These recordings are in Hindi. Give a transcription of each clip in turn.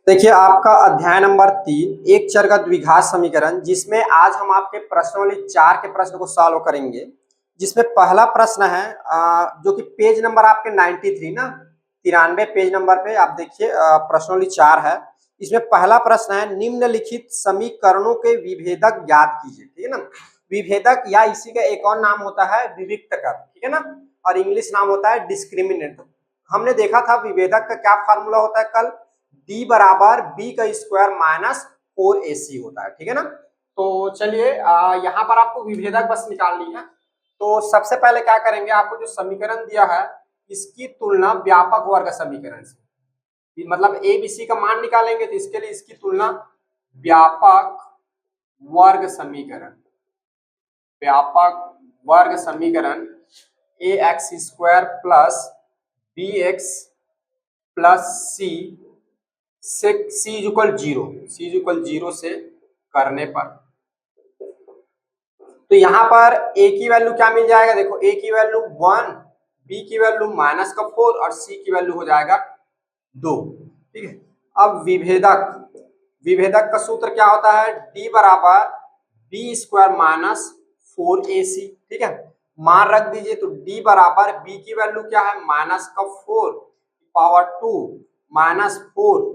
देखिए आपका अध्याय नंबर 3 एक चर का द्विघात समीकरण, जिसमें आज हम आपके प्रश्नावली 4 के प्रश्न को सॉल्व करेंगे। जिसमें पहला प्रश्न है जो कि पेज नंबर आपके 93 ना 93 पेज नंबर पे आप देखिए प्रश्नावली 4 है। इसमें पहला प्रश्न है निम्नलिखित समीकरणों के विभेदक ज्ञात कीजिए। ठीक है ना। विभेदक या इसी का एक और नाम होता है विविक्तकर। ठीक है ना। और इंग्लिश नाम होता है डिस्क्रिमिनेंट। हमने देखा था विभेदक का क्या फार्मूला होता है कल। d बराबर b का स्क्वायर माइनस 4ac होता है। ठीक है ना। तो चलिए यहाँ पर आपको विभेदक बस निकालनी है। तो सबसे पहले क्या करेंगे, आपको जो समीकरण दिया है इसकी तुलना व्यापक वर्ग समीकरण से, मतलब ए बी सी का मान निकालेंगे। तो इसके लिए इसकी तुलना व्यापक वर्ग समीकरण, व्यापक वर्ग समीकरण a x square plus b x plus c से c इक्वल जीरो से करने पर, तो यहाँ पर a की वैल्यू क्या मिल जाएगा। देखो a की वैल्यू 1, b की वैल्यू -4 और c की वैल्यू हो जाएगा 2। ठीक है। अब विभेदक का सूत्र क्या होता है, d बराबर b स्क्वायर माइनस 4ac। ठीक है। मान रख दीजिए तो d बराबर b की वैल्यू क्या है -4 पावर 2 -4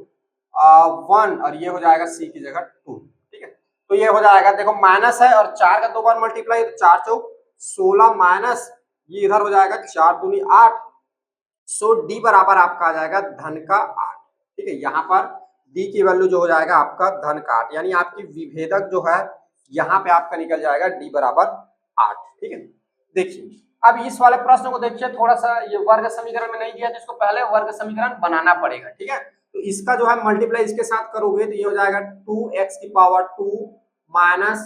1 और ये हो जाएगा c की जगह 2। ठीक है। तो ये हो जाएगा, देखो माइनस है और 4 का 2 बार मल्टीप्लाई तो 4 चौक 16 माइनस ये इधर हो जाएगा 4 दूनी 8। सो d बराबर आपका आ जाएगा धन का 8। ठीक है। यहाँ पर d की वैल्यू जो हो जाएगा आपका धन का 8, यानी आपकी विभेदक जो है यहाँ पे आपका निकल जाएगा d बराबर 8। ठीक है। देखिए अब इस वाले प्रश्न को देखिए, थोड़ा सा ये वर्ग समीकरण में नहीं दिया, जिसको पहले वर्ग समीकरण बनाना पड़ेगा। ठीक है। तो इसका जो है मल्टीप्लाई इसके साथ करोगे तो ये हो जाएगा 2x की पावर 2 माइनस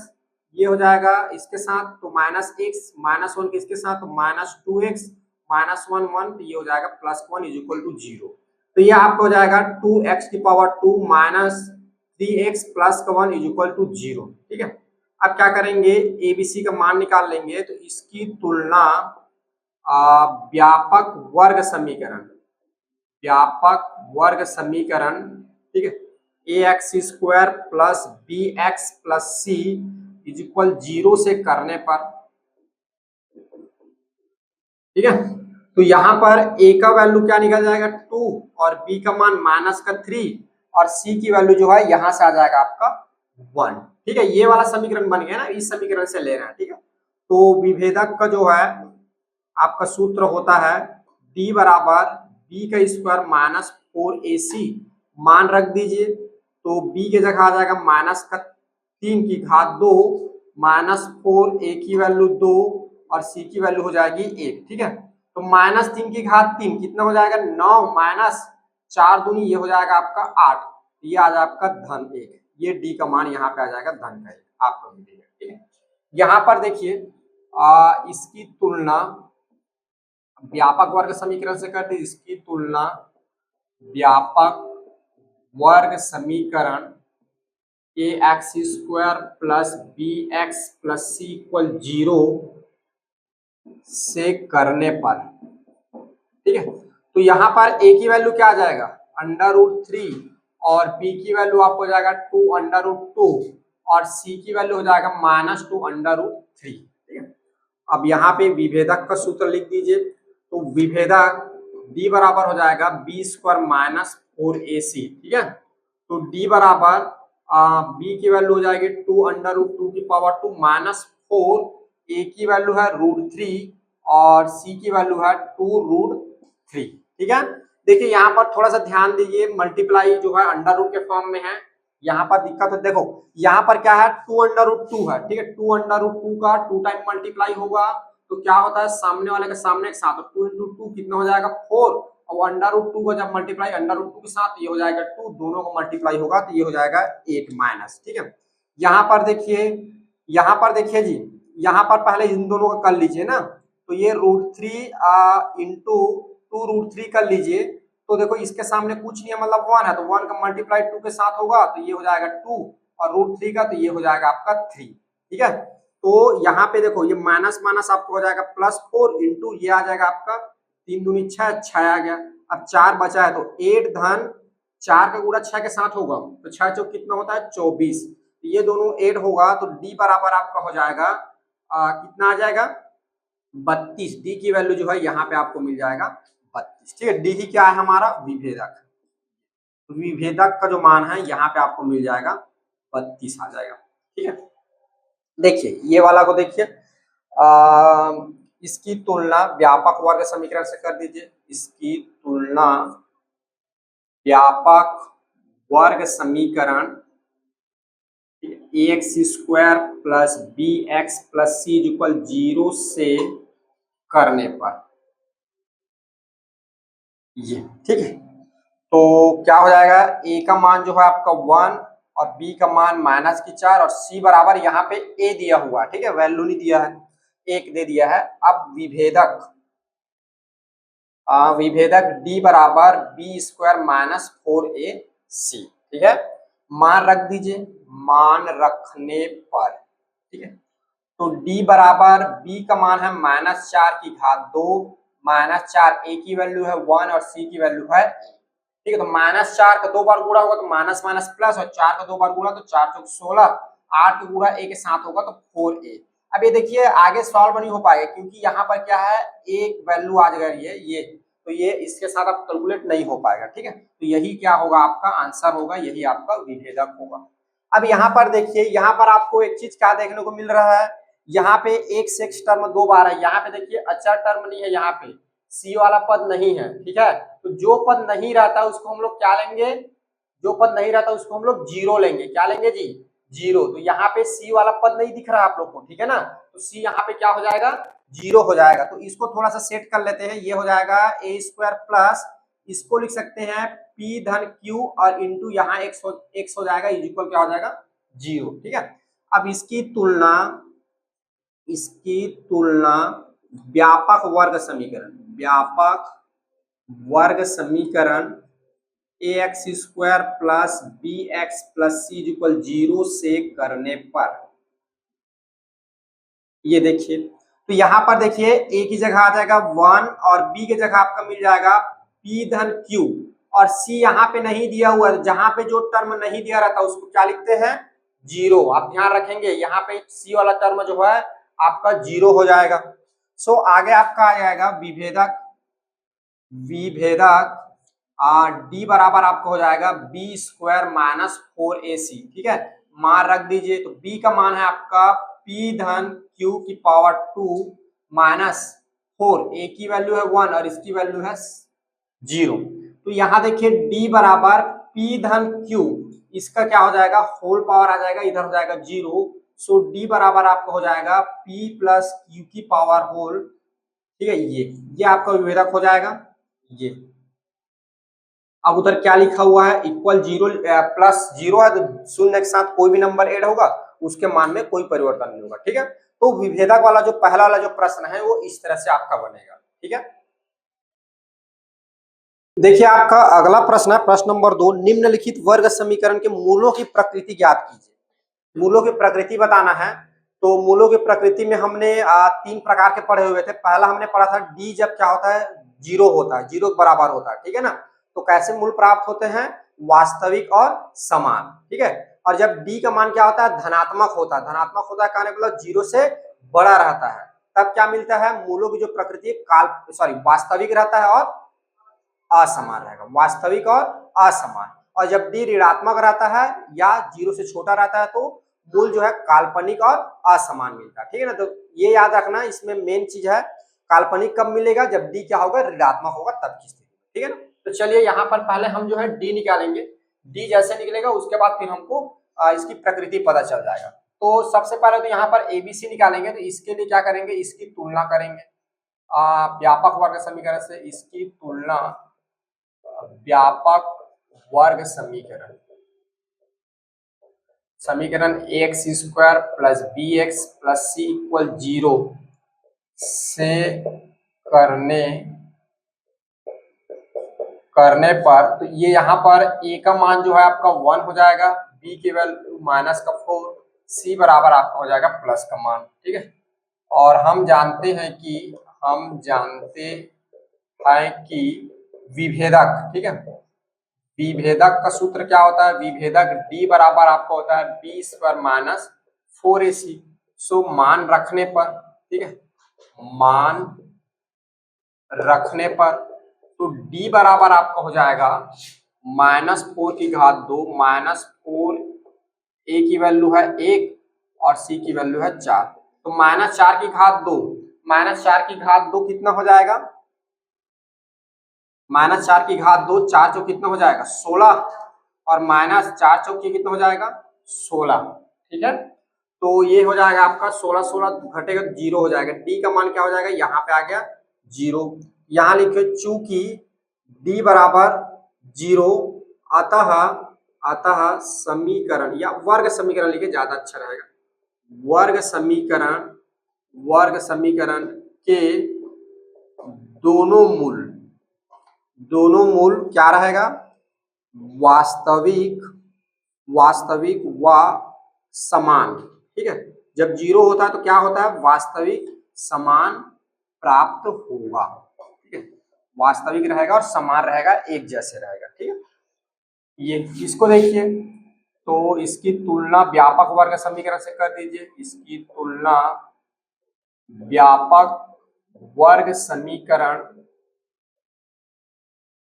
ये हो जाएगा इसके साथ तो -x -1 के इसके साथ -2x -1 तो ये हो जाएगा +1 इज इक्वल टू 0। तो ये आपका हो जाएगा 2x की power 2 minus 3x plus 1 is equal to 0। ठीक है। अब क्या करेंगे, एबीसी का मान निकाल लेंगे। तो इसकी तुलना व्यापक वर्ग समीकरण, व्यापक वर्ग समीकरण, ठीक है, a x square plus b x plus c is equal 0 से करने पर। ठीक है। तो यहाँ पर a का वैल्यू क्या निकल जाएगा 2 और b का मान -3 और c की वैल्यू जो है यहाँ से आ जाएगा आपका 1। ठीक है। ये वाला समीकरण बन गया ना, इस समीकरण से ले रहे हैं। ठीक है। तो विभेदक का जो है आपका सूत्र होता है d बराबर b का स्क्वायर माइनस 4ac। मान रख दीजिए तो b के जगह आ जाएगा -3 की घात 2 -4 a की वैल्यू 2 और c की वैल्यू हो जाएगी 1। ठीक है। तो -3 की घात 3 कितना हो जाएगा 9 माइनस 4 दूनी ये हो जाएगा आपका 8। ये आ जाएगा आपका धन 1। ये d का मान यहाँ पे आ जाएगा धन का 1 आपको मिलेगा। ठीक है। यहाँ पर देखिए इसकी तुलना व्यापक वर्ग समीकरण से करते, इसकी तुलना व्यापक वर्ग समीकरण a x square plus b x plus c equal 0 से करने पर। ठीक है। तो यहाँ पर a की वैल्यू क्या आ जाएगा √3 और b की वैल्यू आपको हो जाएगा 2√2 और c की वैल्यू हो जाएगा -2√3। ठीक है। अब यहाँ पे विभेदक का सूत्र लिख दीजिए। तो विभेदक d बराबर हो जाएगा b स्क्वायर माइनस 4ac। ठीक है। तो d बराबर b की वैल्यू हो जाएगी 2√2 की पावर 2 -4, a की वैल्यू है √3 और c की वैल्यू है 2√3। ठीक है। देखिए यहाँ पर थोड़ा सा ध्यान दीजिए, मल्टीप्लाई जो है अंडर रूट के फॉर्म में है। यहाँ पर दिक्कत है, देखो यहाँ पर क्या है 2√2 है। ठीक है। 2√2 का 2 टाइम मल्टीप्लाई होगा तो क्या होता है सामने वाले के सामने एक साथ, 2 × 2 कितना हो जाएगा 4 और √2 का जब मल्टीप्लाई √2 के साथ ये हो जाएगा 2, दोनों को मल्टीप्लाई होगा तो ये हो जाएगा 8 माइनस। ठीक है। यहाँ पर देखिए जी, यहाँ पर पहले इन दोनों का कर लीजिए ना। तो ये √3 इंटू 2√3 कर लीजिए। तो देखो इसके सामने कुछ नहीं है, मतलब 1 है तो 1 का मल्टीप्लाई 2 के साथ होगा तो ये हो जाएगा 2 और √3 का तो ये हो जाएगा आपका 3। ठीक है। तो यहाँ पे देखो ये माइनस माइनस आपको हो जाएगा +4 इंटू ये आ जाएगा आपका 3 दूनी 6 आ गया। अब 4 बचा है तो 8 धन 4 का गुणा 6 के साथ होगा तो 6 चौक कितना होता है 24। ये दोनों ऐड होगा तो डी बराबर आपका हो जाएगा कितना आ जाएगा 32। डी की वैल्यू जो है यहाँ पे आपको मिल जाएगा 32। ठीक है, डी ही क्या है हमारा विभेदक। विभेदक का जो मान है यहाँ पे आपको मिल जाएगा 32 आ जाएगा। ठीक है, देखिए ये वाला को देखिए, इसकी तुलना व्यापक वर्ग समीकरण से कर दीजिए। इसकी तुलना व्यापक वर्ग समीकरण x square plus b x plus c equal 0 से करने पर ये, ठीक है, तो क्या हो जाएगा, ए का मान जो है आपका 1 और बी का मान -4 और सी बराबर यहाँ पे ए दिया हुआ है। ठीक है, वैल्यू नहीं दिया है, 1 दे दिया है। अब विभेदक विभेदक डी बराबर बी स्क्वायर -4ac। ठीक है, मान रख दीजिए, मान रखने पर, ठीक है, तो डी बराबर बी का मान है -4 -4 ए की वैल्यू है 1 और सी की वैल्यू है। ठीक है, तो -4 का 2 बार गुणा होगा तो माइनस माइनस प्लस, और 4 का 2 बार गुणा तो 4 चौक 16, 8 का गुणा ए के साथ होगा तो 4a। अब ये देखिए आगे सॉल्व नहीं हो पाएगा क्योंकि यहाँ पर क्या है, एक वैल्यू आ जाएगी ये, तो ये इसके साथ आप कैलकुलेट नहीं हो पाएगा। ठीक है, तो यही क्या होगा, आपका आंसर होगा, यही आपका विभेदक होगा। अब यहाँ पर देखिए, यहाँ पर आपको एक चीज क्या देखने को मिल रहा है, यहाँ पे एक सेक्स टर्म 2 बार है, यहाँ पे देखिए अचर टर्म नहीं है, यहाँ पे सी वाला पद नहीं है। ठीक है, तो जो पद नहीं रहता उसको हम लोग क्या लेंगे, जो पद नहीं रहता उसको हम लोग जीरो लेंगे। क्या लेंगे जी, जीरो। तो यहाँ पे सी वाला पद नहीं दिख रहा है आप लोग को, ठीक है ना, तो सी यहाँ पे क्या हो जाएगा, जीरो हो जाएगा। तो इसको थोड़ा सा सेट कर लेते हैं, ये हो जाएगा ए स्क्वायर प्लस, इसको लिख सकते हैं पी धन क्यू और इंटू यहाँ एक्स हो जाएगा, इक्वल क्या हो जाएगा 0। ठीक है, अब इसकी तुलना व्यापक वर्ग समीकरण a x square plus b x plus c equal 0 से करने पर, ये देखिए, तो यहां पर देखिए ए की जगह आ जाएगा 1 और बी की जगह आपका मिल जाएगा पी धन क्यू, और सी यहाँ पे नहीं दिया हुआ है, जहां पे जो टर्म नहीं दिया रहता उसको क्या लिखते हैं, 0। आप ध्यान रखेंगे यहाँ पे सी वाला टर्म जो है आपका 0 हो जाएगा। सो आगे आपका आ जाएगा विभेदक डी बराबर आपको हो जाएगा बी स्क्वायर -4ac। ठीक है, मान रख दीजिए, तो बी का मान है आपका पी धन क्यू की पावर 2 -4, ए की वैल्यू है 1 और इसकी वैल्यू है 0। तो यहाँ देखिए डी बराबर पी धन क्यू, इसका क्या हो जाएगा, होल पावर आ जाएगा, इधर हो जाएगा 0। सो डी बराबर आपको हो जाएगा पी प्लस क्यू की पावर होल। ठीक है, ये आपका विभेदक हो जाएगा। ये अब उधर क्या लिखा हुआ है, इक्वल 0 प्लस 0 है, तो शून्य के साथ कोई भी नंबर ऐड होगा उसके मान में कोई परिवर्तन नहीं होगा। ठीक है, तो विभेदक वाला जो पहला वाला जो प्रश्न है वो इस तरह से आपका बनेगा। ठीक है, देखिए आपका अगला प्रश्न है, प्रश्न नंबर 2, निम्नलिखित वर्ग समीकरण के मूलों की प्रकृति ज्ञात कीजिए। मूलों की प्रकृति बताना है, तो मूलों की प्रकृति में हमने 3 प्रकार के पढ़े हुए थे। पहला हमने पढ़ा था डी जब क्या होता है, 0 होता है, 0 के बराबर होता है। ठीक है ना, तो कैसे मूल प्राप्त होते हैं, वास्तविक और समान। ठीक है, और जब डी का मान क्या होता है, धनात्मक होता है, धनात्मक होता है कहने मतलब 0 से बड़ा रहता है, तब क्या मिलता है, मूलों की जो प्रकृति वास्तविक रहता है और असमान रहेगा, वास्तविक और असमान। और जब डी ऋणात्मक रहता है या 0 से छोटा रहता है तो मूल जो है काल्पनिक और असमान मिलता है। ठीक है ना, तो ये याद रखना, इसमें मेन चीज है काल्पनिक कब मिलेगा, जब डी क्या होगा, ऋणात्मक होगा तब की स्थिति। ठीक है ना, तो चलिए यहाँ पर पहले हम जो है डी निकालेंगे। डी जैसे निकलेगा उसके बाद फिर हमको इसकी प्रकृति पता चल जाएगा। तो सबसे पहले तो यहाँ पर एबीसी निकालेंगे, तो इसके लिए क्या करेंगे, इसकी तुलना करेंगे व्यापक वर्ग समीकरण से। इसकी तुलना व्यापक वर्ग समीकरण x square plus b x plus c equal 0 से करने पर, तो ये यहाँ पर ए का मान जो है आपका 1 हो जाएगा, बी की वैल्यू -4, सी बराबर आपका हो जाएगा प्लस का मान। ठीक है, और हम जानते हैं कि विभेदक, ठीक है, विभेदक का सूत्र क्या होता है, विभेदक d बराबर आपका होता है b स्क्वायर माइनस 4ac। सो मान रखने पर, ठीक है, मान रखने पर तो d बराबर आपका हो जाएगा -4 की घात 2 -4, a की वैल्यू है 1 और c की वैल्यू है 4। तो -4 की घात 2, -4 की घात 2 कितना हो जाएगा, -4 की घात 2, 4 चौक कितना हो जाएगा 16, और -4 चौक कितना हो जाएगा 16। ठीक है, तो ये हो जाएगा आपका 16, 16 घटेगा 0 हो जाएगा। d का मान क्या हो जाएगा, यहाँ पे आ गया 0। यहाँ लिखे चूंकि d बराबर 0, अतः अतः समीकरण या वर्ग समीकरण लिखे ज्यादा अच्छा रहेगा। वर्ग समीकरण के दोनों मूल क्या रहेगा, वास्तविक व समान। ठीक है, जब 0 होता है तो क्या होता है, वास्तविक समान प्राप्त होगा। ठीक है, वास्तविक रहेगा और समान रहेगा, एक जैसे रहेगा। ठीक है, ये इसको देखिए, तो इसकी तुलना व्यापक वर्ग समीकरण से कर दीजिए। इसकी तुलना व्यापक वर्ग समीकरण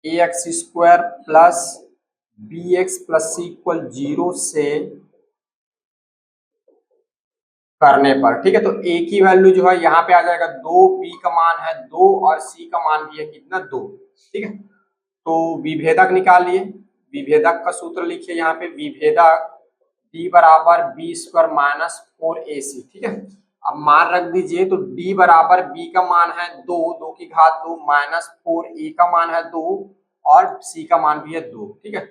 ax square plus bx plus c equal 0 से करने पर, ठीक है, तो a की वैल्यू जो है यहाँ पे आ जाएगा 2, b का मान है 2 और c का मान भी है कितना 2। ठीक है, तो विभेदक निकालिए, विभेदक का सूत्र लिखिए यहाँ पे, विभेदक d बराबर b स्क्वायर माइनस 4ac। ठीक है, अब मान रख दीजिए, तो d बराबर b का मान है 2, 2 की घात 2 माइनस 4a का मान है 2 और c का मान भी है 2। ठीक है,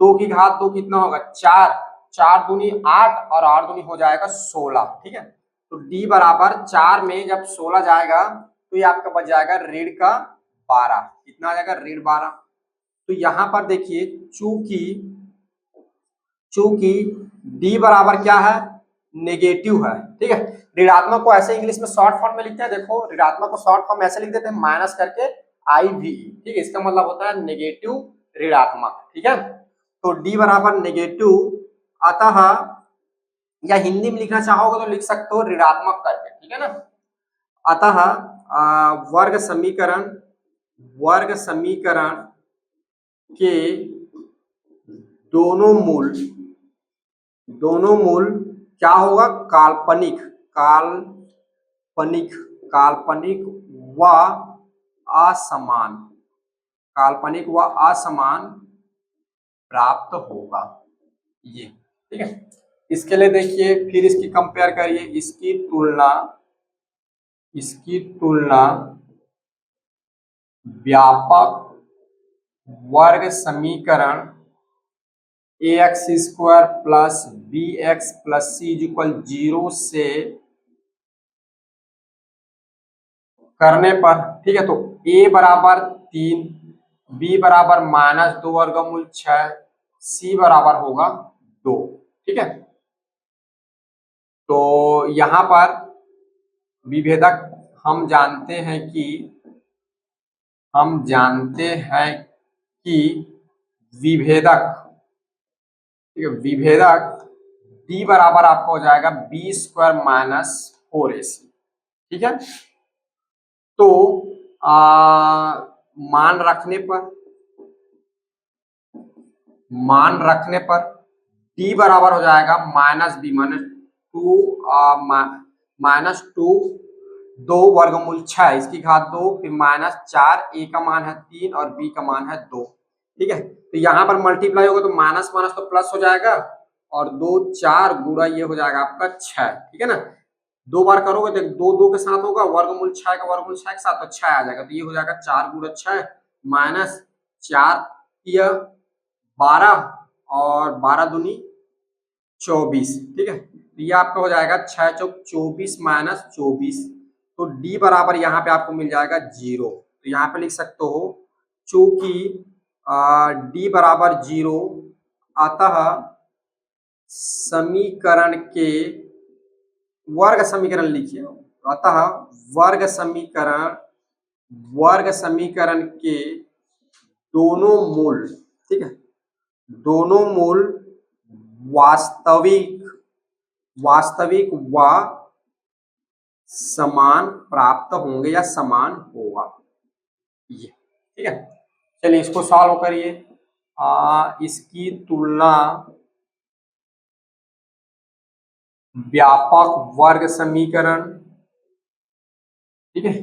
2 की घात 2 कितना होगा 4, 4 दूनी 8 और 8 दूनी हो जाएगा 16। ठीक है, तो d बराबर 4 में जब 16 जाएगा तो ये आपका बच जाएगा ऋण का 12। कितना आ जाएगा, ऋण 12। तो यहाँ पर देखिए, चूंकि d बराबर क्या है, नेगेटिव है। ठीक है, ऋणात्मक को ऐसे इंग्लिश में शॉर्ट फॉर्म में लिखते हैं, देखो ऋणात्मक को शॉर्ट फॉर्म ऐसे लिख देते हैं माइनस करके IV। ठीक है, इसका मतलब होता है नेगेटिव ऋणात्मक। ठीक है, तो d बराबर नेगेटिव, अतः, या हिंदी में लिखना चाहोगे तो लिख सकते हो ऋणात्मक करके। ठीक है ना, अतः वर्ग समीकरण के दोनों मूल क्या होगा, काल्पनिक व असमान प्राप्त होगा ये। ठीक है, इसके लिए देखिए, फिर इसकी कंपेयर करिए, इसकी तुलना व्यापक वर्ग समीकरण ax square plus bx plus c equal 0 से करने पर। ठीक है, तो a बराबर 3, b बराबर -2 वर्गमूल 6, c बराबर होगा 2। ठीक है, तो यहाँ पर विभेदक हम जानते हैं कि विभेदक, ठीक है, विभेदक d बराबर आपको हो जाएगा b स्क्वायर माइनस 4ac। ठीक है, तो मान रखने पर d बराबर हो जाएगा -b -2 2 वर्गमूल 6, इसकी घात 2, फिर -4, a का मान है 3 और b का मान है 2। ठीक है, तो यहाँ पर मल्टीप्लाई होगा तो माइनस माइनस तो प्लस हो जाएगा, और 2 4 गुणा ये हो जाएगा आपका 6। ठीक है ना, 2 बार करोगे तो 2 2 के साथ होगा, वर्गमूल 6 का वर्गमूल 6 के साथ तो 6 आ जाएगा, तो ये हो जाएगा 4 गुणा 6 माइनस 4 या 12 और 12 दूनी 24। ठीक है, तो ये आपका हो जाएगा 6 चौक 24 माइनस 24। तो d बराबर यहाँ पे आपको मिल जाएगा 0। तो यहाँ पे लिख सकते हो, चूंकि d बराबर 0, अतः समीकरण के वर्ग समीकरण लिखिए, अतः वर्ग समीकरण के दोनों मूल, ठीक है, दोनों मूल वास्तविक वास्तविक व समान प्राप्त होंगे या समान होगा, ये ठीक है। चलिए इसको सॉल्व करिए। इसकी तुलना व्यापक वर्ग समीकरण, ठीक है,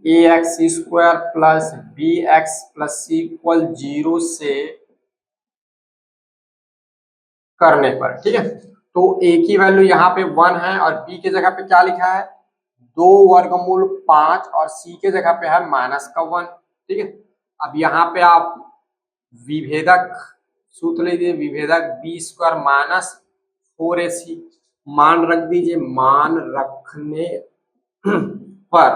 a x square plus b x plus c equal 0 से करने पर, ठीक है। तो ए की वैल्यू यहाँ पे 1 है और बी के जगह पे क्या लिखा है 2 वर्गमूल 5 और सी के जगह पे है -1, ठीक है। अब यहाँ पे आप विभेदक सूत्र लीजिए, विभेदक बी स्क्वायर माइनस 4ac मान रख दीजिए। मान रखने पर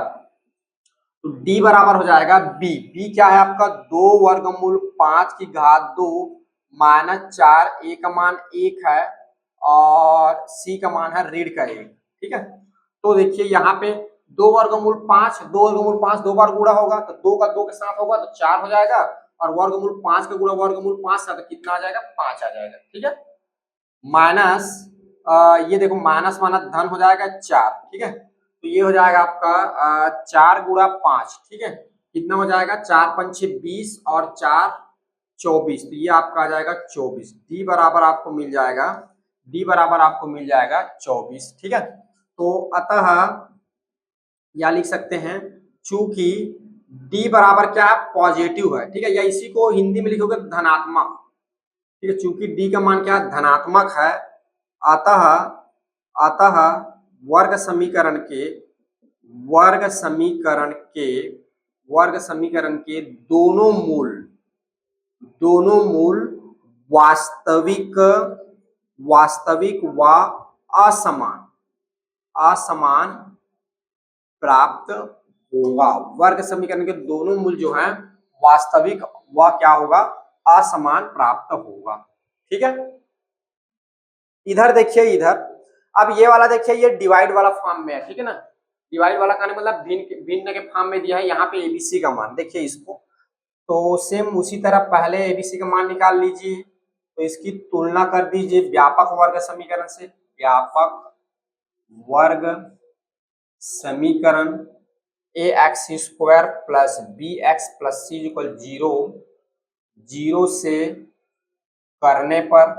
तो d बराबर हो जाएगा बी क्या है आपका 2 वर्गमूल 5 की घात 2 -4, ए का मान 1 है और सी का मान है ऋण का 1, ठीक है। तो देखिए यहाँ पे 2 वर्गमूल 5 2 बार गुणा होगा तो 2 का 2 के साथ होगा तो 4 हो जाएगा और वर्गमूल 5 का गुणा वर्गमूल 5 से तो कितना आ जाएगा 5 आ जाएगा, ठीक है। माइनस ये देखो माइनस माइनस धन हो जाएगा 4, ठीक है। तो ये हो जाएगा आपका 4 गुणा 5, ठीक है। कितना हो जाएगा 4 पंचे 20 और 4 24, तो ये आपका आ जाएगा 24। डी बराबर आपको मिल जाएगा 24, ठीक है। तो अतः या लिख सकते हैं चूंकि डी बराबर क्या है पॉजिटिव है, ठीक है, या इसी को हिंदी में लिखोगे धनात्मक, ठीक है। चूंकि डी का मान क्या है धनात्मक है, अतः अतः वर्ग समीकरण के दोनों मूल वास्तविक व असमान प्राप्त होगा। वर्ग समीकरण के दोनों मूल जो हैं वास्तविक व क्या होगा असमान प्राप्त होगा, ठीक है। इधर देखिए, इधर अब ये वाला देखिए, ये डिवाइड वाला फॉर्म में है, ठीक है ना। डिवाइड वाला कहने मतलब भिन्न के फॉर्म में दिया है। यहाँ पे एबीसी का मान देखिए इसको, तो सेम उसी तरह पहले एबीसी का मान निकाल लीजिए, तो इसकी तुलना कर दीजिए व्यापक वर्ग समीकरण से। व्यापक वर्ग समीकरण a x square plus b x plus c equal 0 से करने पर,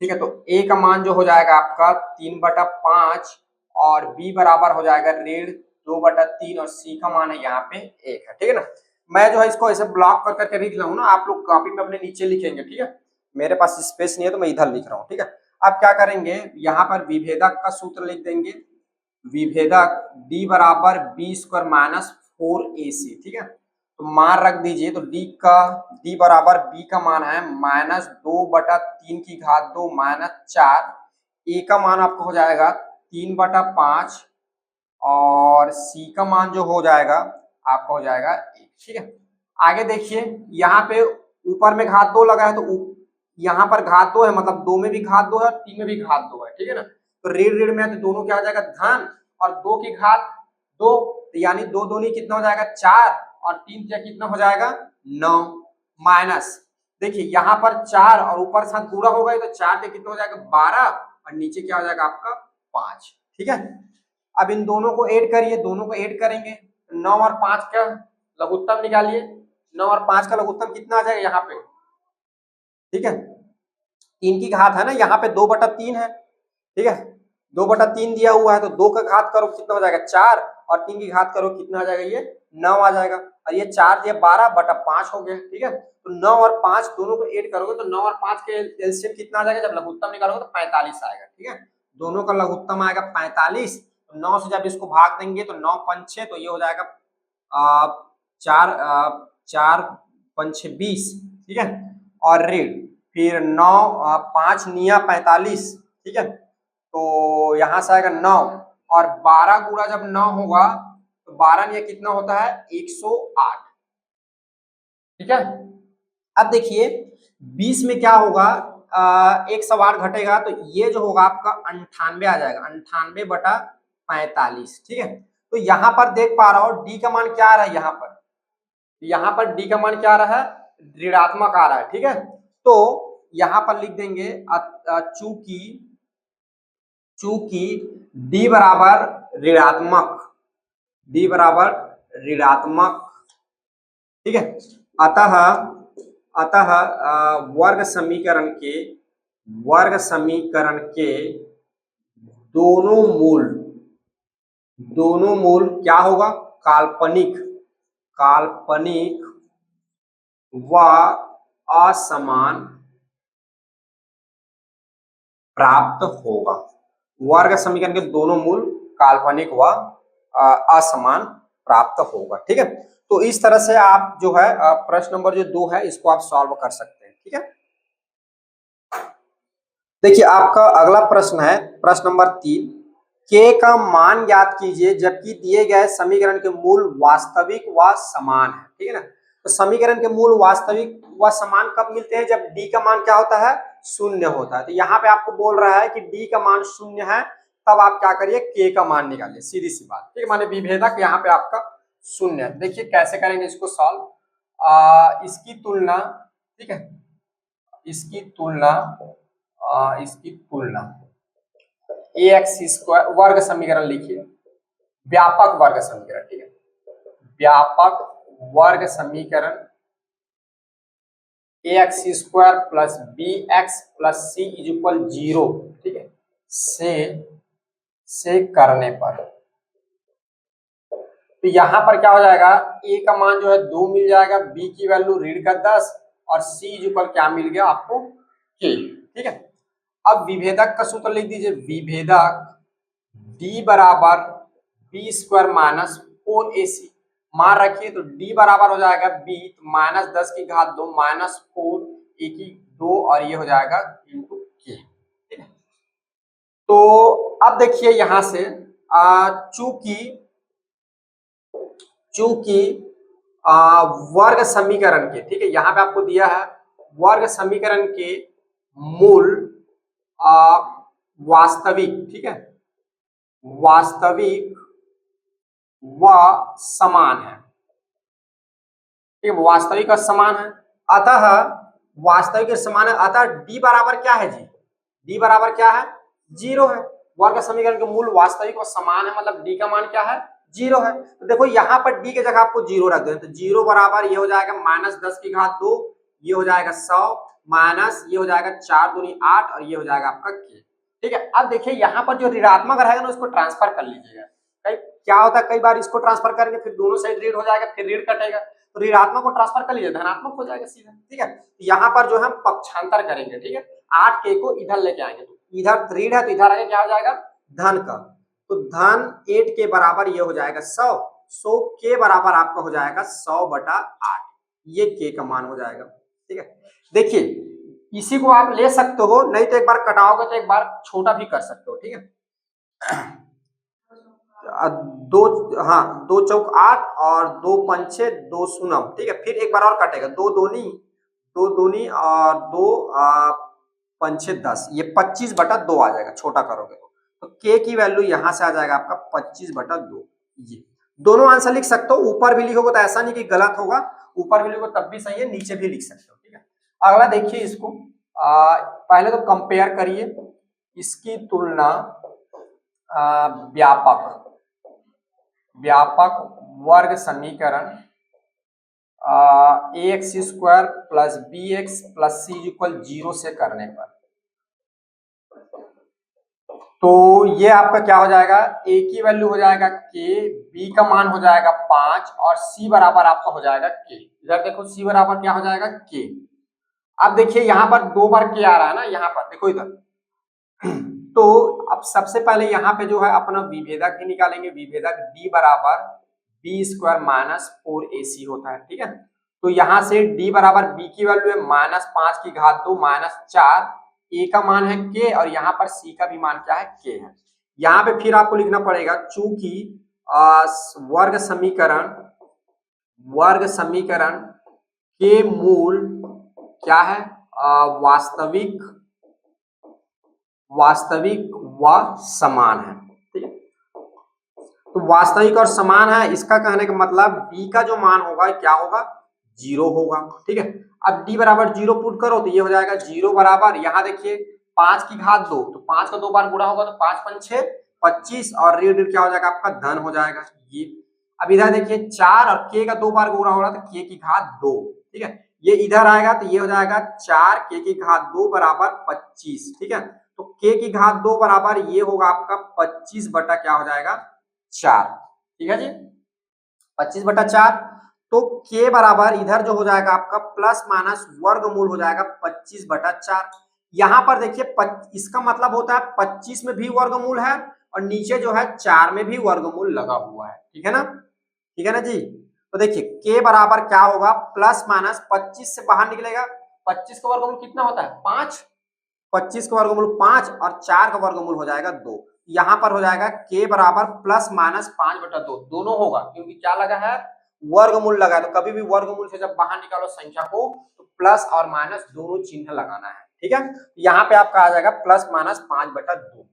ठीक है। तो ए का मान जो हो जाएगा आपका 3/5 और बी बराबर हो जाएगा 2/3 और सी का मान है यहाँ पे 1 है, ठीक है ना। मैं जो है इसको ऐसे ब्लॉक कर करके लिख रहा हूँ ना, आप लोग कॉपी में अपने नीचे लिखेंगे, ठीक है। मेरे पास स्पेस नहीं है तो मैं इधर लिख रहा हूँ, ठीक है। अब क्या करेंगे यहाँ पर विभेदक का सूत्र लिख देंगे। विभेदक d बराबर बी स्क्वायर माइनस 4ac, ठीक है। तो मान रख दीजिए, तो d बराबर b का मान है -2/3 की घात 2 -4, a का मान आपको हो जाएगा 3/5 और c का मान जो हो जाएगा आपका हो जाएगा 1, ठीक है। आगे देखिए यहाँ पे ऊपर में घात 2 लगा है, तो यहाँ पर घात 2 है मतलब 2 में भी घात 2 है और 3 में भी घात 2 है, ठीक है ना। तो ऋण में है तो दोनों क्या हो जाएगा धन, और 2 की घात 2 यानी 2 दूनी कितना हो जाएगा 4 और 3 क्या कितना हो जाएगा 9, माइनस देखिए यहाँ पर 4 और ऊपर साथ पूरा हो गए तो 4 से कितना हो जाएगा 12 और नीचे क्या हो जाएगा आपका 5, ठीक है। अब इन दोनों को ऐड करिए, दोनों को ऐड करेंगे 9 और 5 का लघुत्तम निकालिए। 9 और 5 का लघुत्तम कितना आ जाएगा यहाँ पे, ठीक है। 3 की घात है ना, यहाँ पे 2/3 है, ठीक है। 2/3 दिया हुआ है तो 2 का घात करो कितना हो जाएगा 4 और 3 की घात करो कितना आ जाएगा ये 9 आ जाएगा, और ये 4 ये 12/5 हो गया, ठीक है। तो 9 और 5 दोनों को ऐड करोगे तो 9 और 5 के एलसीएम कितना आ जाएगा, जब लघुत्तम निकालोगे तो 45 आएगा, ठीक है। दोनों का लघुत्तम आएगा 45, तो 9 से जब इसको भाग देंगे तो 9 पंचे तो ये हो जाएगा 4 पंचे 20, ठीक है। और ऋण फिर 9 5 निया 45, ठीक है। तो यहां से आएगा 9 और 12 गुणा जब 9 होगा तो 12 निया कितना होता है 108, ठीक है। अब देखिए 20 में क्या होगा 108 घटेगा तो ये जो होगा आपका 98 आ जाएगा, 98/45, ठीक है। तो यहाँ पर देख पा रहा हो डी का मान क्या आ रहा है, यहाँ पर डी का मान क्या आ रहा है ऋणात्मक आ रहा है, ठीक है। तो यहां पर लिख देंगे चूंकि चूंकि d बराबर ऋणात्मक, d बराबर ऋणात्मक, ठीक है। अतः अतः वर्ग समीकरण के दोनों मूल क्या होगा, काल्पनिक, काल्पनिक व असमान प्राप्त होगा। वर्ग समीकरण के दोनों मूल काल्पनिक व असमान प्राप्त होगा, ठीक है। तो इस तरह से आप जो है प्रश्न नंबर जो 2 है इसको आप सॉल्व कर सकते हैं, ठीक है। देखिए आपका अगला प्रश्न है प्रश्न नंबर 3, के का मान ज्ञात कीजिए जबकि दिए गए समीकरण के मूल वास्तविक व समान है, ठीक है ना। तो समीकरण के मूल वास्तविक व समान कब मिलते हैं, जब डी का मान क्या होता है, शून्य होता है। तो यहाँ पे आपको बोल रहा है कि डी का मान शून्य है, तब आप क्या करिए, के का मान निकालिए, सीधी सी बात, ठीक है। माने विभेदक यहाँ पे आपका शून्य है। देखिए कैसे करेंगे इसको सॉल्व, इसकी तुलना, ठीक है, इसकी तुलना ax स्क्वायर वर्ग समीकरण लिखिए, व्यापक वर्ग समीकरण, ठीक है, व्यापक वर्ग समीकरण ax square plus bx plus c is equal 0, ठीक है, से करने पर तो यहां पर क्या हो जाएगा, a का मान जो है 2 मिल जाएगा, b की वैल्यू ऋण का 10 और c इज इक्वल क्या मिल गया आपको, k, ठीक है। अब विभेदक का सूत्र लिख दीजिए, विभेदक d बराबर बी स्क्वायर माइनस 4ac, मान रखिए तो d बराबर हो जाएगा b, तो माइनस 10 की घात 2 माइनस 4 a की 2 और ये हो जाएगा इंटू के, ठीक है। तो अब देखिए यहां से चूंकि वर्ग समीकरण के, ठीक है, यहाँ पे आपको दिया है वर्ग समीकरण के मूल वास्तविक, ठीक है, वास्तविक व समान है, ठीक है, वास्तविक और समान है। अतः वास्तविक और समान है, अतः d बराबर क्या है जी, d बराबर क्या है, 0 है। वर्ग समीकरण के मूल वास्तविक और समान है, मतलब d का मान क्या है, 0 है। तो देखो यहाँ पर d के जगह आपको 0 रख दें, तो 0 बराबर ये हो जाएगा माइनस 10 की घात 2, ये हो जाएगा 100 माइनस ये हो जाएगा 4 दूनी 8 और ये हो जाएगा आपका k, ठीक है। अब देखिए यहाँ पर जो ऋणात्मक रहेगा ना उसको ट्रांसफर कर लीजिएगा। क्या होता है, कई बार इसको ट्रांसफर करेंगे फिर दोनों साइड ऋण हो जाएगा, फिर ऋण कटेगा, तो ऋणात्मक को ट्रांसफर कर लीजिए, धनात्मक हो जाएगा सीधा, ठीक है। यहाँ पर जो हम पक्षांतर करेंगे, ठीक है, 8k को इधर लेके आएंगे, तो इधर ऋण है तो इधर आगे क्या हो जाएगा, धन का, तो धन 8 के बराबर ये हो जाएगा 100 के बराबर आपका हो जाएगा 100/8, ये k का मान हो जाएगा, ठीक है। देखिए इसी को आप ले सकते हो, नहीं तो एक बार कटाओगे तो एक बार छोटा भी कर सकते हो, ठीक है। दो, हाँ 2 चौक 8 और 2 पंचे 2 शून्य, ठीक है, फिर एक बार और कटेगा, 2 दूनी और 2 पंचे 10, ये 25/2 आ जाएगा, छोटा करोगे तो k की वैल्यू यहां से आ जाएगा आपका 25/2। ये दोनों आंसर लिख सकते हो, ऊपर भी लिखोगे तो ऐसा नहीं कि गलत होगा, ऊपर भी लिखोगे तब भी सही है, नीचे भी लिख सकते हो, ठीक है। अगला देखिए इसको, पहले तो कंपेयर करिए, इसकी तुलना व्यापक वर्ग समीकरण ax square plus bx plus c equal 0 से करने पर, तो ये आपका क्या हो जाएगा, a की वैल्यू हो जाएगा k, b का मान हो जाएगा 5 और c बराबर आपका हो जाएगा k। इधर देखो c बराबर क्या हो जाएगा k। अब देखिए यहाँ पर 2 बार k आ रहा है ना, यहाँ पर देखो इधर, तो अब सबसे पहले यहाँ पे जो है अपना विभेदक ही निकालेंगे, विभेदक d बराबर बी स्क्वायर माइनस 4ac होता है, ठीक है। तो यहाँ से d बराबर b की वैल्यू है माइनस 5 की घात 2 माइनस 4, a का मान है k और यहाँ पर c का भी मान क्या है, k है। यहाँ पे फिर आपको लिखना पड़ेगा चूंकि वर्ग समीकरण के मूल क्या है, वास्तविक व समान है, ठीक है। तो वास्तविक और समान है, इसका कहने का मतलब b का जो मान होगा क्या होगा, जीरो होगा। ठीक है, अब d बराबर जीरो पुट करो तो ये हो जाएगा जीरो बराबर, यहाँ देखिए 5 की घात 2, तो 5 का 2 बार गुणा होगा तो 5 5 6 25 और ऋण ऋण क्या हो जाएगा आपका धन हो जाएगा ये। अब इधर देखिए 4 और k का 2 बार गुणा हो रहा है तो k की घात 2। ठीक है, ये इधर आएगा तो ये हो जाएगा 4 k की घात 2 बराबर 25। ठीक है, तो k की घात 2 बराबर ये होगा आपका 25 बटा क्या हो जाएगा 4। ठीक है जी, 25 बटा 4, तो k बराबर इधर जो हो जाएगा आपका प्लस माइनस वर्गमूल हो जाएगा 25 बटा 4। यहाँ पर देखिए इसका मतलब होता है 25 में भी वर्गमूल है और नीचे जो है 4 में भी वर्गमूल लगा हुआ है। ठीक है ना, ठीक है ना जी। तो देखिए k बराबर क्या होगा, प्लस माइनस 25 से बाहर निकलेगा, 25 का वर्गमूल कितना होता है 5, 25 का वर्गमूल 5 और 4 का वर्गमूल हो जाएगा 2। यहाँ पर हो जाएगा k बराबर प्लस माइनस 5 बटा 2, दोनों होगा क्योंकि क्या लगा है वर्गमूल लगा है। तो कभी भी वर्गमूल से जब बाहर निकालो संख्या को तो प्लस और माइनस दोनों चिन्ह लगाना है। ठीक है, यहाँ पे आपका आ जाएगा प्लस माइनस 5 बटा 2।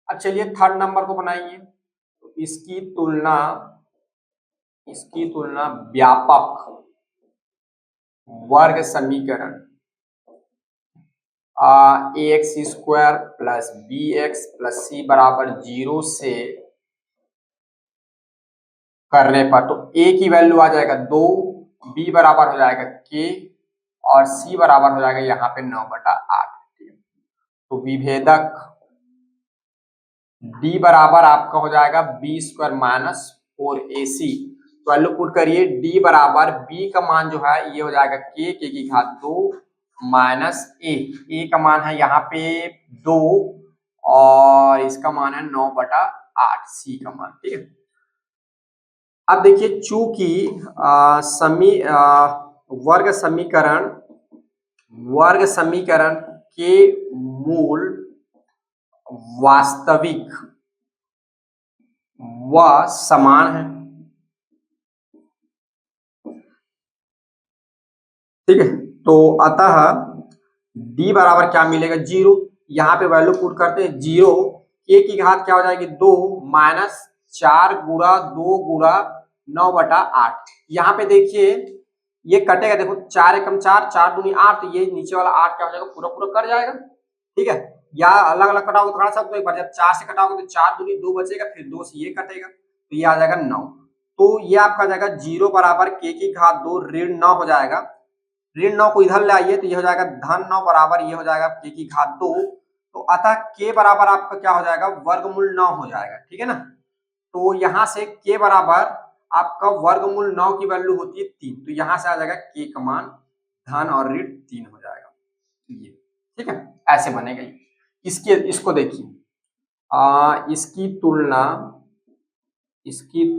अब चलिए थर्ड नंबर को बनाइए, तो इसकी तुलना व्यापक वर्ग समीकरण a x square plus b x plus c बराबर 0 से करने पर, तो a की वैल्यू आ जाएगा 2, b बराबर हो जाएगा k और c बराबर हो जाएगा यहाँ पे 9 बटा 8। तो विभेदक d बराबर आपका हो जाएगा बी स्क्वायर माइनस 4ac। तो वैल्यू पुट करिए, d बराबर b का मान जो है ये हो जाएगा k की घात 2 माइनस a का मान है यहाँ पे 2 और इसका मान है 9 बटा 8 c का मान। ठीक है, अब देखिए चूंकि वर्ग समीकरण के मूल वास्तविक व समान है। ठीक है, तो अतः d बराबर क्या मिलेगा 0, यहाँ पे वैल्यू पुट करते हैं 0, k की घात क्या हो जाएगी 2 माइनस 4 गुणा 2 गुणा 9 बटा 8। यहाँ पे देखिए ये कटेगा, देखो 4 एकम 4, 4 दूनी 8, तो ये नीचे वाला 8 क्या हो जाएगा पूरा पूरा कट जाएगा। ठीक है, या अलग अलग कटाओगे तो कटा सकते हो, एक बार जब 4 से कटाओगे तो 4 दूनी 2 बचेगा, फिर 2 से ये कटेगा तो ये आ जाएगा 9। तो ये आपका जाएगा 0 बराबर k की घात 2 ऋण 9 हो जाएगा, ऋण 9 को इधर ले आइए तो ये हो जाएगा धन 9 बराबर ये हो जाएगा k की घात 2। तो अतः k बराबर आपका क्या हो जाएगा वर्गमूल 9 हो जाएगा। ठीक है ना, तो यहाँ से k बराबर आपका वर्गमूल 9 की वैल्यू होती है 3, तो यहाँ से आ जाएगा k का मान धन और ऋण 3 हो जाएगा ये। ठीक है, ऐसे बनेगा ये। इसको देखिए, इसकी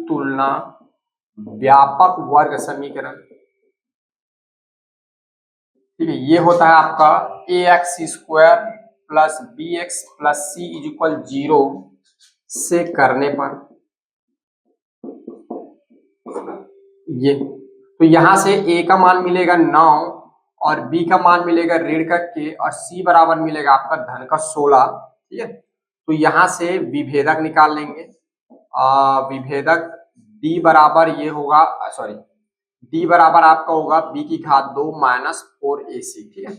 तुलना व्यापक वर्ग समीकरण। ठीक है, ये होता है आपका a x square plus b x plus c is equal 0 से करने पर ये, तो यहां से a का मान मिलेगा 9 और b का मान मिलेगा ऋण का k और c बराबर मिलेगा आपका धन का 16। ठीक है, तो यहां से विभेदक निकाल लेंगे, विभेदक d बराबर ये होगा, सॉरी d बराबर आपका होगा b की घात 2 माइनस 4ac। ठीक है,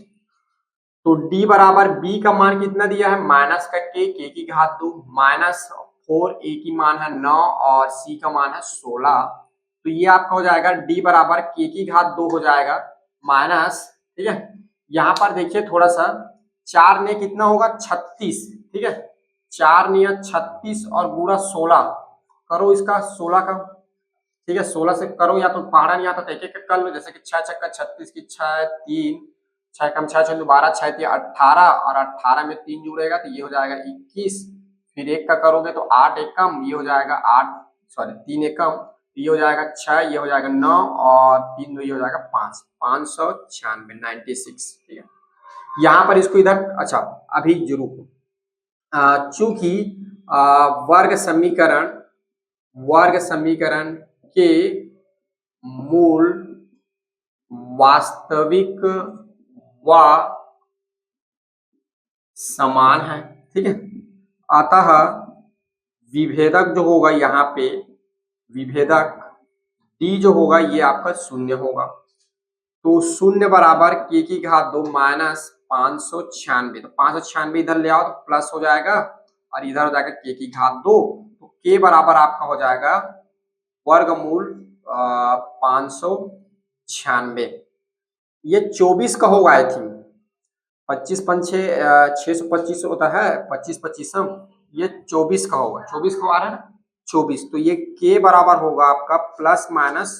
तो d बराबर b का मान कितना दिया है माइनस का k की घात 2 माइनस 4a की मान है 9 और c का मान है 16। तो ये आपका हो जाएगा d बराबर k की घात 2 हो जाएगा माइनस, ठीक है, यहाँ पर देखिए थोड़ा सा 4 ने कितना होगा 36। ठीक है, 4 ने 36 और गुणा 16 करो इसका 16 का। ठीक है, 16 से करो, या तो पहाड़ा नहीं आता तो एक एक कर लो, जैसे कि 6 छक्का 36 की 6 3 6 कम 6 6 12 6 3 18 और 18 में 3 जुड़ेगा तो ये हो जाएगा 21, फिर एक का करोगे तो 8 एक कम ये हो जाएगा 8, सॉरी 3 एक कम ये हो जाएगा 6, ये हो जाएगा 9 और 3 ये हो जाएगा 5, 596 96। ठीक है, यहाँ पर इसको इधर, अच्छा अभी जरूर चूंकि वर्ग समीकरण के मूल वास्तविक व समान है। ठीक है, अतः विभेदक जो होगा यहाँ पे विभेदक d जो होगा ये आपका 0 होगा। तो शून्य बराबर के की घात 2 माइनस 596, तो 596 इधर ले आओ तो प्लस हो जाएगा और इधर हो जाएगा के की घात 2, तो के बराबर आपका हो जाएगा वर्गमूल 596। ये 24 का होगा आई थिंक, 25 पंचे 625 होता है, 25 25 ये 24 का होगा, 24 का आ रहा है ना, 24, तो ये के बराबर होगा आपका प्लस माइनस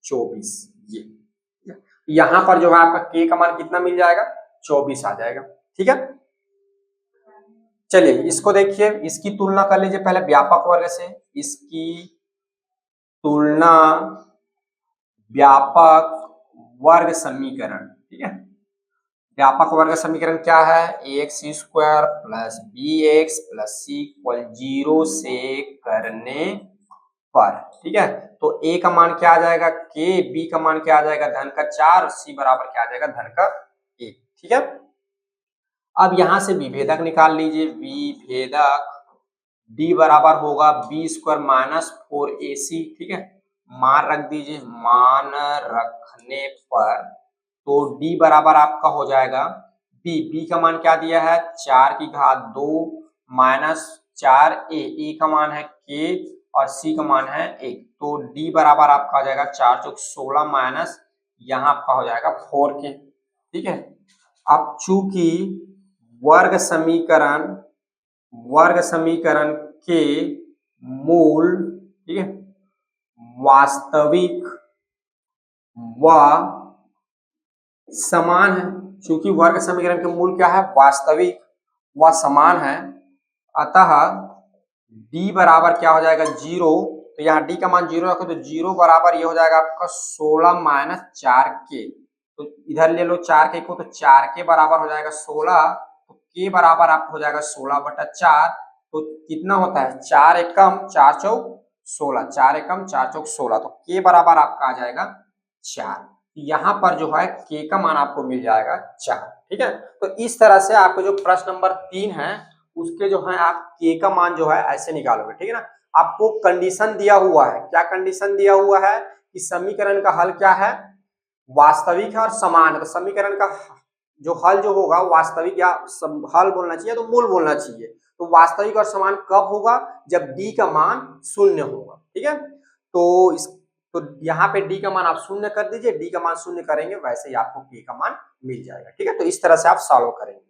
24। ये यहाँ पर जो है आपका के का मान कितना मिल जाएगा, 24 आ जाएगा। ठीक है, चलिए इसको देखिए, इसकी तुलना कर लीजिए पहले व्यापक वर्ग से, इसकी तुलना व्यापक वर्ग समीकरण। ठीक है, व्यापक वर्ग समीकरण क्या है, x square plus b x plus c equal 0 से करने पर। ठीक है, तो ए का मान क्या आ जाएगा के, बी का मान क्या आ जाएगा धन का 4, सी बराबर क्या आ जाएगा धन का 1। ठीक है, अब यहां से विभेदक निकाल लीजिए, विभेदक डी बराबर होगा बी स्क्वायर माइनस 4ac। ठीक है, मान रख दीजिए, मान रखने पर तो d बराबर आपका हो जाएगा b का मान क्या दिया है 4 की घात 2 माइनस 4a, का मान है k और c का मान है 1, तो d बराबर आपका हो जाएगा 4 चौक 16 माइनस यहाँ आपका हो जाएगा 4k। ठीक है, अब चूंकि वर्ग समीकरण के मूल, ठीक है, वास्तविक व समान है, क्योंकि वर्ग समीकरण के मूल क्या है वास्तविक व समान है, अतः d बराबर क्या हो जाएगा 0, तो यहाँ d का मान 0 रखो तो 0 बराबर ये हो जाएगा आपका 16 माइनस 4k, तो इधर ले लो 4k को, तो 4k बराबर हो जाएगा 16, तो k बराबर आपको हो जाएगा 16/4, तो कितना होता है 4 एकम 4 चौक 16, 4 एकम 4 चौक 16, तो k बराबर आपका आ जाएगा 4। यहाँ पर जो है k का मान आपको मिल जाएगा 4। ठीक है, तो इस तरह से आपको जो प्रश्न नंबर 3 है उसके जो है आप k का मान जो है ऐसे निकालोगे। ठीक है ना, आपको कंडीशन दिया हुआ है, क्या कंडीशन दिया हुआ है कि समीकरण का हल क्या है वास्तविक है और समान है, तो समीकरण का जो हल जो होगा वास्तविक या हल बोलना चाहिए तो मूल बोलना चाहिए, तो वास्तविक और समान कब होगा जब d का मान 0 होगा। ठीक है, तो तो यहाँ पे d का मान आप 0 कर दीजिए, d का मान 0 करेंगे वैसे ही आपको k का मान मिल जाएगा। ठीक है, तो इस तरह से आप सॉल्व करेंगे।